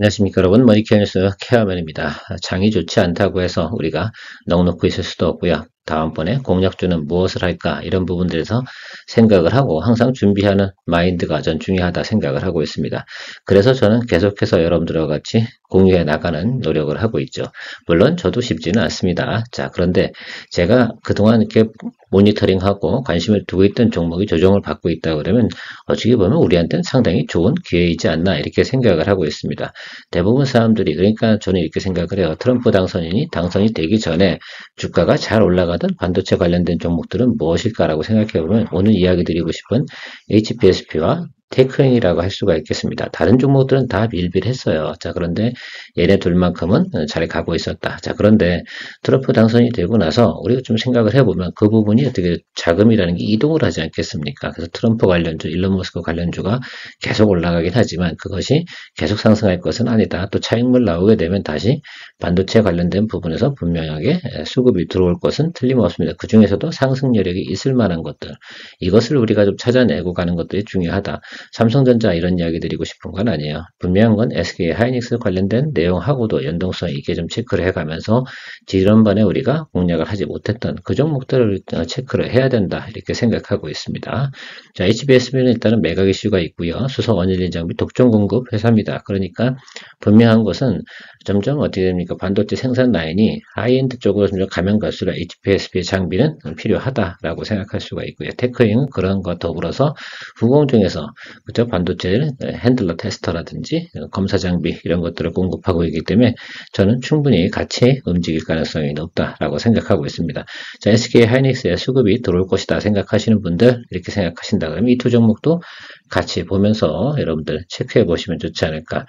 안녕하십니까 여러분, 머니케어 뉴스 케어맨입니다. 장이 좋지 않다고 해서 우리가 넋놓고 있을 수도 없고요. 다음번에 공약주는 무엇을 할까 이런 부분들에서 생각을 하고 항상 준비하는 마인드가 전 중요하다 생각을 하고 있습니다. 그래서 저는 계속해서 여러분들과 같이 공유해 나가는 노력을 하고 있죠. 물론 저도 쉽지는 않습니다. 자, 그런데 제가 그동안 이렇게 모니터링하고 관심을 두고 있던 종목이 조정을 받고 있다 그러면 어떻게 보면 우리한테는 상당히 좋은 기회이지 않나 이렇게 생각을 하고 있습니다. 대부분 사람들이, 그러니까 저는 이렇게 생각을 해요. 트럼프 당선이 되기 전에 주가가 잘 올라가던 반도체 관련된 종목들은 무엇일까라고 생각해보면 오늘 이야기 드리고 싶은 HPSP와 테크인이라고 할 수가 있겠습니다. 다른 종목들은 다 밀빌했어요. 자, 그런데 얘네 둘만큼은 잘 가고 있었다. 자, 그런데 트럼프 당선이 되고 나서 우리가 좀 생각을 해보면 그 부분이 어떻게 자금이라는 게 이동을 하지 않겠습니까? 그래서 트럼프 관련주, 일론 머스크 관련주가 계속 올라가긴 하지만 그것이 계속 상승할 것은 아니다. 또 차익물 나오게 되면 다시 반도체 관련된 부분에서 분명하게 수급이 들어올 것은 틀림없습니다. 그 중에서도 상승 여력이 있을 만한 것들, 이것을 우리가 좀 찾아내고 가는 것들이 중요하다. 삼성전자 이런 이야기 드리고 싶은 건 아니에요. 분명한 건 SK 하이닉스 관련된 내용하고도 연동성 있게 좀 체크를 해가면서 지난번에 우리가 공략을 하지 못했던 그 종목들을 체크를 해야 된다 이렇게 생각하고 있습니다. 자, HBS는 일단은 매각 이슈가 있고요. 수소 원일린 장비 독점 공급 회사입니다. 그러니까 분명한 것은 점점 어떻게 됩니까? 반도체 생산 라인이 하이엔드 쪽으로 점점 가면 갈수록 HPSP 장비는 필요하다라고 생각할 수가 있고요. 테크잉은 그런 것 더불어서 후공 중에서 그죠? 반도체 핸들러 테스터라든지 검사 장비 이런 것들을 공급하고 있기 때문에 저는 충분히 같이 움직일 가능성이 높다라고 생각하고 있습니다. 자, SK 하이닉스의 수급이 들어올 것이다 생각하시는 분들 이렇게 생각하신다 그러면 이 두 종목도 같이 보면서 여러분들 체크해 보시면 좋지 않을까.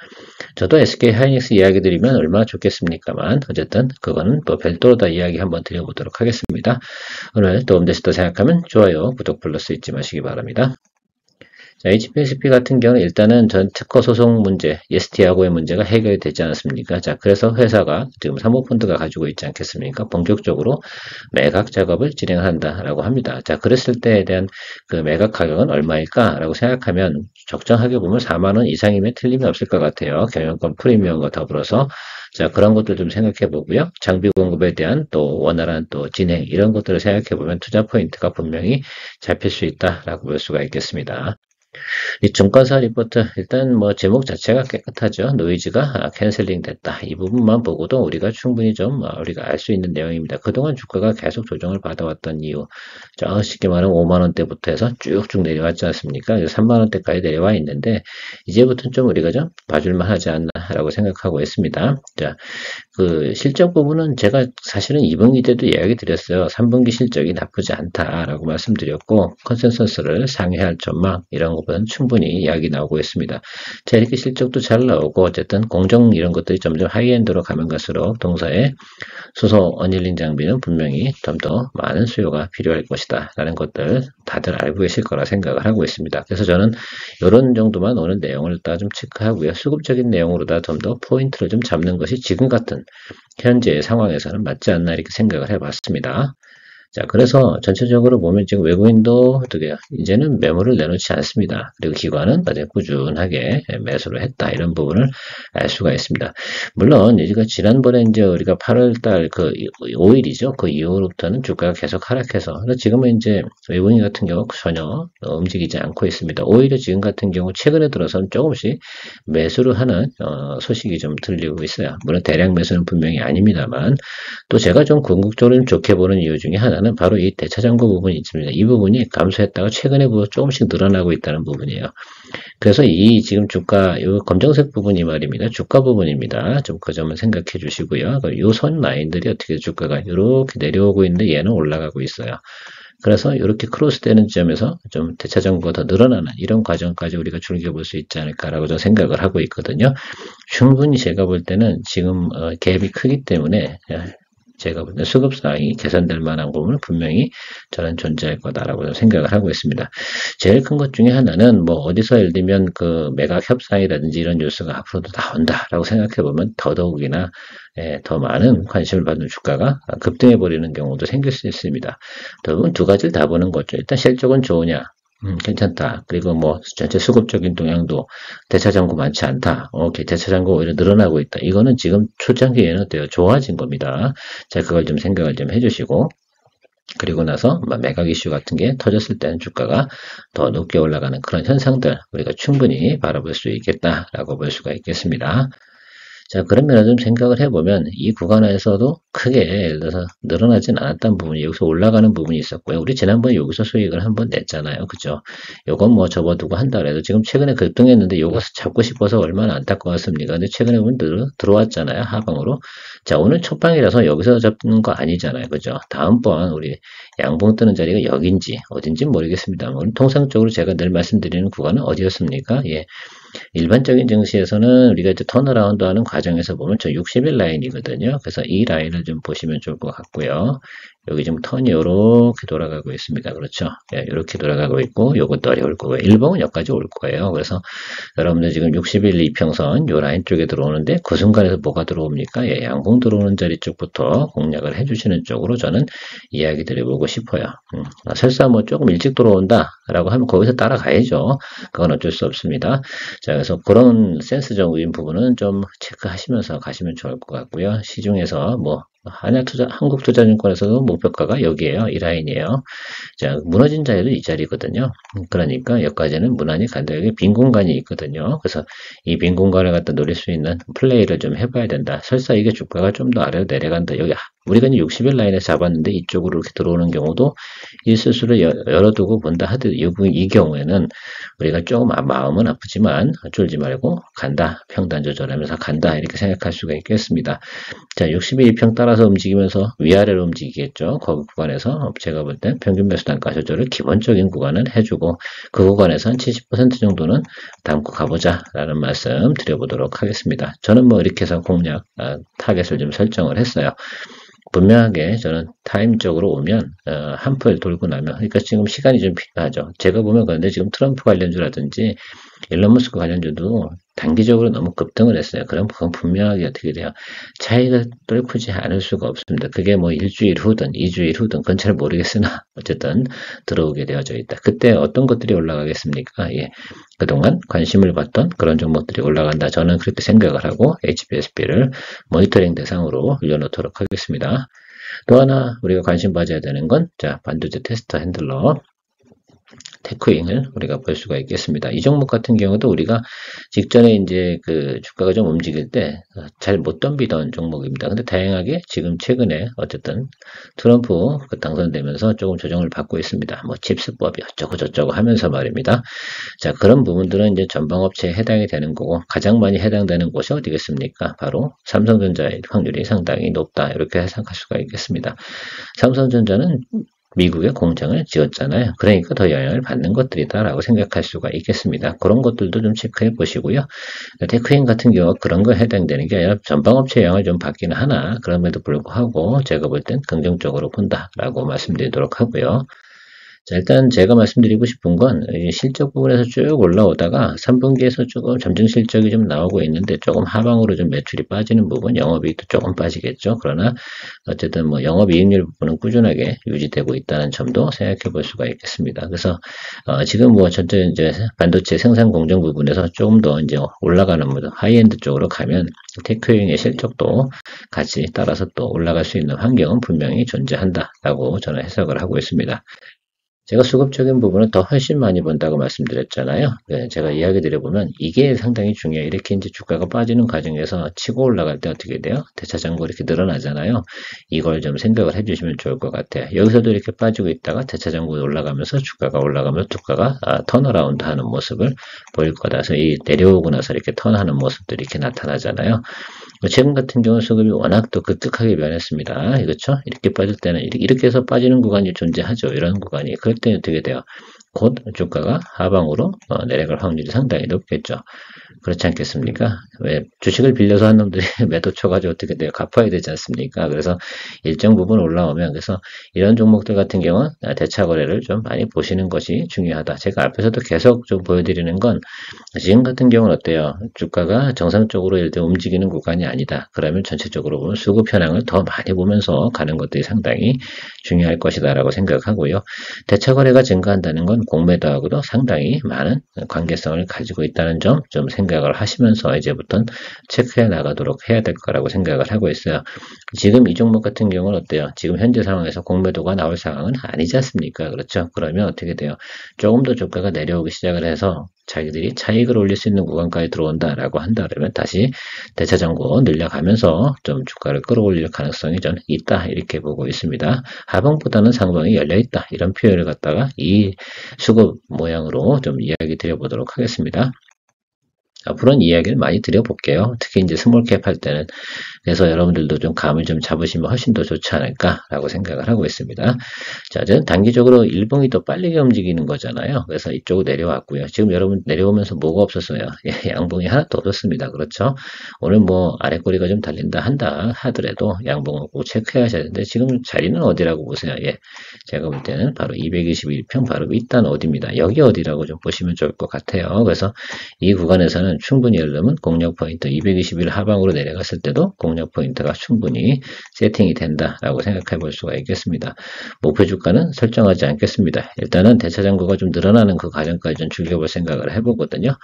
저도 SK 하이닉스 이야기 드리면 얼마나 좋겠습니까만 어쨌든 그거는 또 별도로 다 이야기 한번 드려보도록 하겠습니다. 오늘 도움되셨다 생각하면 좋아요, 구독 플러스 잊지 마시기 바랍니다. 자, HPSP 같은 경우는 일단은 전 특허 소송 문제, ST하고의 문제가 해결이 되지 않았습니까? 자, 그래서 회사가 지금 사모펀드가 가지고 있지 않겠습니까? 본격적으로 매각 작업을 진행한다라고 합니다. 자, 그랬을 때에 대한 그 매각 가격은 얼마일까라고 생각하면 적정하게 보면 4만 원 이상이면 틀림이 없을 것 같아요. 경영권 프리미엄과 더불어서. 자, 그런 것들 좀 생각해 보고요. 장비 공급에 대한 또 원활한 또 진행, 이런 것들을 생각해 보면 투자 포인트가 분명히 잡힐 수 있다라고 볼 수가 있겠습니다. 이 증권사 리포트 일단 뭐 제목 자체가 깨끗하죠. 노이즈가 캔슬링 됐다. 이 부분만 보고도 우리가 충분히 좀 우리가 알 수 있는 내용입니다. 그동안 주가가 계속 조정을 받아왔던 이유, 자, 쉽게 말하면 5만 원대부터 해서 쭉쭉 내려왔지 않습니까? 3만 원대까지 내려와 있는데 이제부터는 좀 우리가 좀 봐줄만 하지 않나라고 생각하고 있습니다. 자, 그 실적 부분은 제가 사실은 2분기 때도 이야기 드렸어요. 3분기 실적이 나쁘지 않다라고 말씀드렸고 컨센서스를 상회할 전망 이런 것보다는 충분히 이야기 나오고 있습니다. 자, 이렇게 실적도 잘 나오고 어쨌든 공정 이런 것들이 점점 하이엔드로 가면 갈수록 동사의 수소 어닐린 장비는 분명히 좀 더 많은 수요가 필요할 것이다 라는 것들 다들 알고 계실 거라 생각을 하고 있습니다. 그래서 저는 이런 정도만 오늘 내용을 다 좀 체크하고요. 수급적인 내용으로 다 좀 더 포인트를 좀 잡는 것이 지금 같은 현재의 상황에서는 맞지 않나 이렇게 생각을 해봤습니다. 자, 그래서 전체적으로 보면 지금 외국인도 어떻게 이제는 매물을 내놓지 않습니다. 그리고 기관은 아주 꾸준하게 매수를 했다. 이런 부분을 알 수가 있습니다. 물론 우리가 지난번에 이제 우리가 8월달 그 5일이죠. 그 이후로부터는 주가가 계속 하락해서 지금은 이제 외국인 같은 경우 전혀 움직이지 않고 있습니다. 오히려 지금 같은 경우 최근에 들어서는 조금씩 매수를 하는 소식이 좀 들리고 있어요. 물론 대량 매수는 분명히 아닙니다만 또 제가 좀 궁극적으로 좋게 보는 이유 중에 하나는 바로 이 대차장고 부분이 있습니다. 이 부분이 감소했다가 최근에 조금씩 늘어나고 있다는 부분이에요. 그래서 이 지금 주가, 이 검정색 부분이 말입니다. 주가 부분입니다. 좀 그 점은 생각해 주시고요. 이 선 라인들이 어떻게 주가가 이렇게 내려오고 있는데 얘는 올라가고 있어요. 그래서 이렇게 크로스되는 지점에서 좀 대차장고가 더 늘어나는 이런 과정까지 우리가 즐겨볼 수 있지 않을까라고 저는 생각을 하고 있거든요. 충분히 제가 볼 때는 지금 갭이 크기 때문에 제가 볼 때 수급상이 개선될 만한 부분은 분명히 저는 존재할 거다라고 생각을 하고 있습니다. 제일 큰 것 중에 하나는 뭐 어디서 예를 들면 그 매각 협상이라든지 이런 뉴스가 앞으로도 나온다라고 생각해 보면 더더욱이나 더 많은 관심을 받는 주가가 급등해 버리는 경우도 생길 수 있습니다. 대부분 두 가지를 다 보는 거죠. 일단 실적은 좋으냐, 괜찮다. 그리고 뭐 전체 수급적인 동향도 대차장고 많지 않다. 오케이, 대차장고 오히려 늘어나고 있다. 이거는 지금 초장기에는 어때요? 좋아진 겁니다. 자, 그걸 좀 생각을 좀 해주시고. 그리고 나서 매각 이슈 같은 게 터졌을 때는 주가가 더 높게 올라가는 그런 현상들 우리가 충분히 바라볼 수 있겠다라고 볼 수가 있겠습니다. 자, 그러면 좀 생각을 해보면 이 구간에서도 크게 예를 들어서 늘어나진 않았던 부분이 여기서 올라가는 부분이 있었고요. 우리 지난번에 여기서 수익을 한번 냈잖아요. 그죠? 요건 뭐 접어두고 한다 그래도 지금 최근에 급등했는데 요것을 잡고 싶어서 얼마나 안타까웠습니까? 근데 최근에 보면 들어왔잖아요. 하방으로. 자, 오늘 첫방이라서 여기서 잡는 거 아니잖아요. 그죠? 다음번 우리 양봉 뜨는 자리가 여긴지 어딘지 모르겠습니다만 통상적으로 제가 늘 말씀드리는 구간은 어디였습니까? 예. 일반적인 증시에서는 우리가 이제 턴어라운드 하는 과정에서 보면 저 60일 라인이거든요. 그래서 이 라인을 좀 보시면 좋을 것 같고요. 여기 지금 턴이 이렇게 돌아가고 있습니다. 그렇죠? 예, 이렇게 돌아가고 있고 요것도 어려울 거고요. 일봉은 여기까지 올 거예요. 그래서 여러분들 지금 60일 이평선 요 라인 쪽에 들어오는데 그 순간에서 뭐가 들어옵니까? 예, 양봉 들어오는 자리 쪽부터 공략을 해주시는 쪽으로 저는 이야기 드려보고 싶어요. 설사 뭐 조금 일찍 들어온다라고 하면 거기서 따라가야죠. 그건 어쩔 수 없습니다. 자, 그래서 그런 센스적인 부분은 좀 체크하시면서 가시면 좋을 것 같고요. 시중에서 뭐 한국투자증권에서도 목표가가 여기에요. 이 라인이에요. 자, 무너진 자리도 이 자리거든요. 그러니까 여기까지는 무난히 간다. 여기 빈 공간이 있거든요. 그래서 이 빈 공간을 갖다 노릴 수 있는 플레이를 좀 해봐야 된다. 설사 이게 주가가 좀 더 아래로 내려간다. 여기 우리가 이제 60일 라인에 잡았는데 이쪽으로 이렇게 들어오는 경우도 있을 수를 열어두고 본다 하더라도 이 경우에는 우리가 조금 마음은 아프지만 쫄지 말고 간다. 평단 조절하면서 간다. 이렇게 생각할 수가 있겠습니다. 자, 62 이평 따라서 움직이면서 위아래로 움직이겠죠. 거기 구간에서 제가 볼 때 평균 매수 단가 조절을 기본적인 구간은 해주고 그 구간에서 한 70% 정도는 담고 가보자라는 말씀 드려보도록 하겠습니다. 저는 뭐 이렇게 해서 공략 타겟을 좀 설정을 했어요. 분명하게 저는 타임적으로 오면 한풀 돌고 나면 그러니까 지금 시간이 좀 필요하죠. 제가 보면 그런데 지금 트럼프 관련주라든지 일론 머스크 관련주도 단기적으로 너무 급등을 했어요. 그럼 그건 분명하게 어떻게 돼요? 차이가 뚫고지 않을 수가 없습니다. 그게 뭐 일주일 후든 2주일 후든 그건 잘 모르겠으나 어쨌든 들어오게 되어져 있다. 그때 어떤 것들이 올라가겠습니까? 예. 그동안 관심을 받던 그런 종목들이 올라간다. 저는 그렇게 생각을 하고 HBSB를 모니터링 대상으로 올려놓도록 하겠습니다. 또 하나 우리가 관심 가져야 되는 건 자, 반도체 테스터 핸들러 테크윙을 우리가 볼 수가 있겠습니다. 이 종목 같은 경우도 우리가 직전에 이제 그 주가가 좀 움직일 때 잘 못 덤비던 종목입니다. 근데 다행하게 지금 최근에 어쨌든 트럼프 당선되면서 조금 조정을 받고 있습니다. 뭐 칩스법이 어쩌고 저쩌고 하면서 말입니다. 자, 그런 부분들은 이제 전방업체에 해당이 되는 거고 가장 많이 해당되는 곳이 어디겠습니까? 바로 삼성전자의 확률이 상당히 높다. 이렇게 생각할 수가 있겠습니다. 삼성전자는 미국에 공장을 지었잖아요. 그러니까 더 영향을 받는 것들이다라고 생각할 수가 있겠습니다. 그런 것들도 좀 체크해 보시고요. 테크인 같은 경우 그런 거에 해당되는 게 아니라 전방업체 영향을 좀 받기는 하나 그럼에도 불구하고 제가 볼 땐 긍정적으로 본다라고 말씀드리도록 하고요. 자, 일단 제가 말씀드리고 싶은 건 실적 부분에서 쭉 올라오다가 3분기에서 조금 점증 실적이 좀 나오고 있는데 조금 하방으로 좀 매출이 빠지는 부분, 영업이익도 조금 빠지겠죠. 그러나 어쨌든 뭐 영업이익률 부분은 꾸준하게 유지되고 있다는 점도 생각해 볼 수가 있겠습니다. 그래서 지금 뭐 전체 이제 반도체 생산 공정 부분에서 조금 더 이제 올라가는 하이엔드 쪽으로 가면 테크용의 실적도 같이 따라서 또 올라갈 수 있는 환경은 분명히 존재한다라고 저는 해석을 하고 있습니다. 제가 수급적인 부분은 더 훨씬 많이 본다고 말씀드렸잖아요. 네, 제가 이야기 드려보면 이게 상당히 중요해요. 이렇게 이제 주가가 빠지는 과정에서 치고 올라갈 때 어떻게 돼요? 대차장고 이렇게 늘어나잖아요. 이걸 좀 생각을 해주시면 좋을 것 같아요. 여기서도 이렇게 빠지고 있다가 대차장고 올라가면서 주가가 올라가면서 주가가 턴어라운드 하는 모습을 보일 거라서 이 내려오고 나서 이렇게 턴하는 모습들이 이렇게 나타나잖아요. 최근 같은 경우 수급이 워낙 또 급격하게 변했습니다. 그렇죠? 이렇게 빠질 때는 이렇게 해서 빠지는 구간이 존재하죠. 이런 구간이. 그럴 때는 어떻게 돼요? 곧 주가가 하방으로 내려갈 확률이 상당히 높겠죠. 그렇지 않겠습니까? 왜 주식을 빌려서 한 놈들이 매도 쳐가지고 어떻게 돼요? 갚아야 되지 않습니까? 그래서 일정 부분 올라오면 그래서 이런 종목들 같은 경우는 대차 거래를 좀 많이 보시는 것이 중요하다. 제가 앞에서도 계속 좀 보여드리는 건 지금 같은 경우는 어때요? 주가가 정상적으로 예를 들어 움직이는 구간이 아니다. 그러면 전체적으로 보면 수급 현황을 더 많이 보면서 가는 것들이 상당히 중요할 것이다라고 생각하고요. 대차 거래가 증가한다는 건 공매도하고도 상당히 많은 관계성을 가지고 있다는 점 좀 생각을 하시면서 이제부터는 체크해 나가도록 해야 될 거라고 생각을 하고 있어요. 지금 이 종목 같은 경우는 어때요? 지금 현재 상황에서 공매도가 나올 상황은 아니지 않습니까? 그렇죠? 그러면 어떻게 돼요? 조금 더 주가가 내려오기 시작을 해서 자기들이 차익을 올릴 수 있는 구간까지 들어온다라고 한다 그러면 다시 대차 잔고 늘려가면서 좀 주가를 끌어올릴 가능성이 좀 있다 이렇게 보고 있습니다. 하방보다는 상방이 열려있다 이런 표현을 갖다가 이 수급 모양으로 좀 이야기 드려보도록 하겠습니다. 앞으로는 이야기를 많이 드려볼게요. 특히 이제 스몰캡 할 때는. 그래서 여러분들도 좀 감을 좀 잡으시면 훨씬 더 좋지 않을까라고 생각을 하고 있습니다. 자, 저는 단기적으로 일봉이 더 빨리 움직이는 거잖아요. 그래서 이쪽으로 내려왔고요. 지금 여러분 내려오면서 뭐가 없었어요? 예, 양봉이 하나 더 뒀습니다. 그렇죠? 오늘 뭐 아랫꼬리가 좀 달린다 한다 하더라도 양봉을 꼭 체크해야 되는데 지금 자리는 어디라고 보세요? 예, 제가 볼 때는 바로 221평 바로 윗단 어디입니다. 여기 어디라고 좀 보시면 좋을 것 같아요. 그래서 이 구간에서는 충분히 예를 들면 공략 포인트 221 하방으로 내려갔을 때도 공략 포인트가 충분히 세팅이 된다라고 생각해 볼 수가 있겠습니다. 목표 주가는 설정하지 않겠습니다. 일단은 대차 잔고가 좀 늘어나는 그 과정까지 좀 즐겨볼 생각을 해보거든요.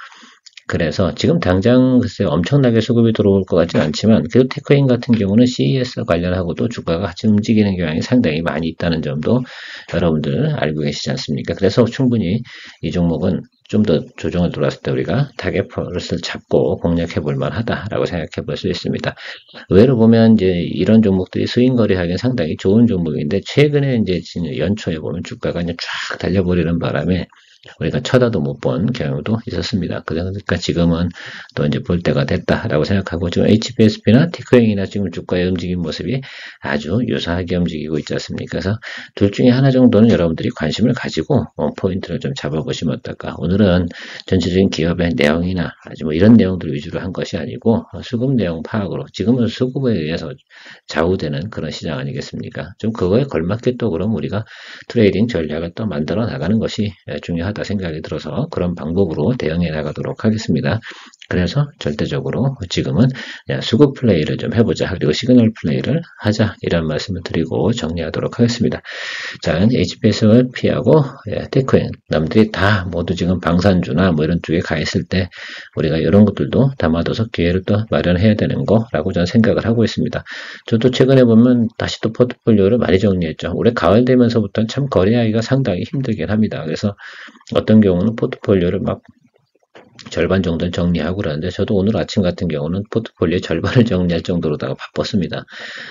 그래서 지금 당장 글쎄 엄청나게 수급이 들어올 것 같지는 않지만 그래도 테크인 같은 경우는 CES 관련하고도 주가가 같이 움직이는 경향이 상당히 많이 있다는 점도 여러분들 알고 계시지 않습니까? 그래서 충분히 이 종목은 좀 더 조정을 들어왔을 때 우리가 타겟 포인트를 잡고 공략해 볼 만하다라고 생각해 볼 수 있습니다. 의외로 보면 이제 이런 종목들이 스윙 거래하기는 상당히 좋은 종목인데 최근에 이제 연초에 보면 주가가 이제 쫙 달려버리는 바람에 우리가 쳐다도 못 본 경우도 있었습니다. 그러니까 지금은 또 이제 볼 때가 됐다라고 생각하고 지금 HPSP나 티크행이나 지금 주가의 움직임 모습이 아주 유사하게 움직이고 있지 않습니까? 그래서 둘 중에 하나 정도는 여러분들이 관심을 가지고 포인트를 좀 잡아보시면 어떨까? 오늘은 전체적인 기업의 내용이나 아주 뭐 이런 내용들 위주로 한 것이 아니고 수급 내용 파악으로 지금은 수급에 의해서 좌우되는 그런 시장 아니겠습니까? 좀 그거에 걸맞게 또 그럼 우리가 트레이딩 전략을 또 만들어 나가는 것이 중요하다 생각이 들어서 그런 방법으로 대응해 나가도록 하겠습니다. 그래서 절대적으로 지금은 수급 플레이를 좀 해보자 그리고 시그널 플레이를 하자 이런 말씀을 드리고 정리하도록 하겠습니다. 자, HPS를 피하고 테크인 남들이 다 모두 지금 방산주나 뭐 이런 쪽에 가 있을 때 우리가 이런 것들도 담아둬서 기회를 또 마련해야 되는 거라고 저는 생각을 하고 있습니다. 저도 최근에 보면 다시 또 포트폴리오를 많이 정리했죠. 올해 가을 되면서부터는 참 거래하기가 상당히 힘들긴 합니다. 그래서 어떤 경우는 포트폴리오를 막 절반 정도는 정리하고 그러는데 저도 오늘 아침 같은 경우는 포트폴리오의 절반을 정리할 정도로다가 바빴습니다.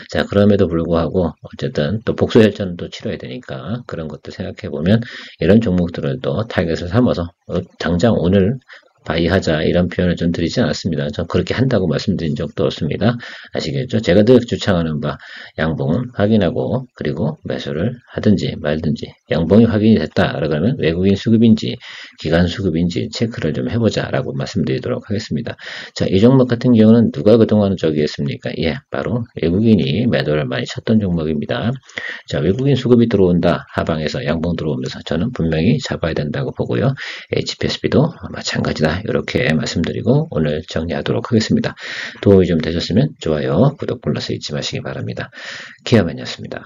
자, 그럼에도 불구하고 어쨌든 또 복수 혈전은 또 치러야 되니까 그런 것도 생각해 보면 이런 종목들을 또 타겟을 삼아서 당장 오늘 바이하자 이런 표현을 좀 드리지 않았습니다. 전 그렇게 한다고 말씀드린 적도 없습니다. 아시겠죠? 제가 늘 주창하는 바 양봉은 확인하고 그리고 매수를 하든지 말든지 양봉이 확인이 됐다 그러면 외국인 수급인지 기관 수급인지 체크를 좀 해보자 라고 말씀드리도록 하겠습니다. 자, 이 종목 같은 경우는 누가 그동안 저기 했습니까? 예, 바로 외국인이 매도를 많이 쳤던 종목입니다. 자, 외국인 수급이 들어온다 하방에서 양봉 들어오면서 저는 분명히 잡아야 된다고 보고요. HPSB도 마찬가지다. 이렇게 말씀드리고 오늘 정리하도록 하겠습니다. 도움이 좀 되셨으면 좋아요, 구독, 플러스 잊지 마시기 바랍니다. 기아맨이었습니다.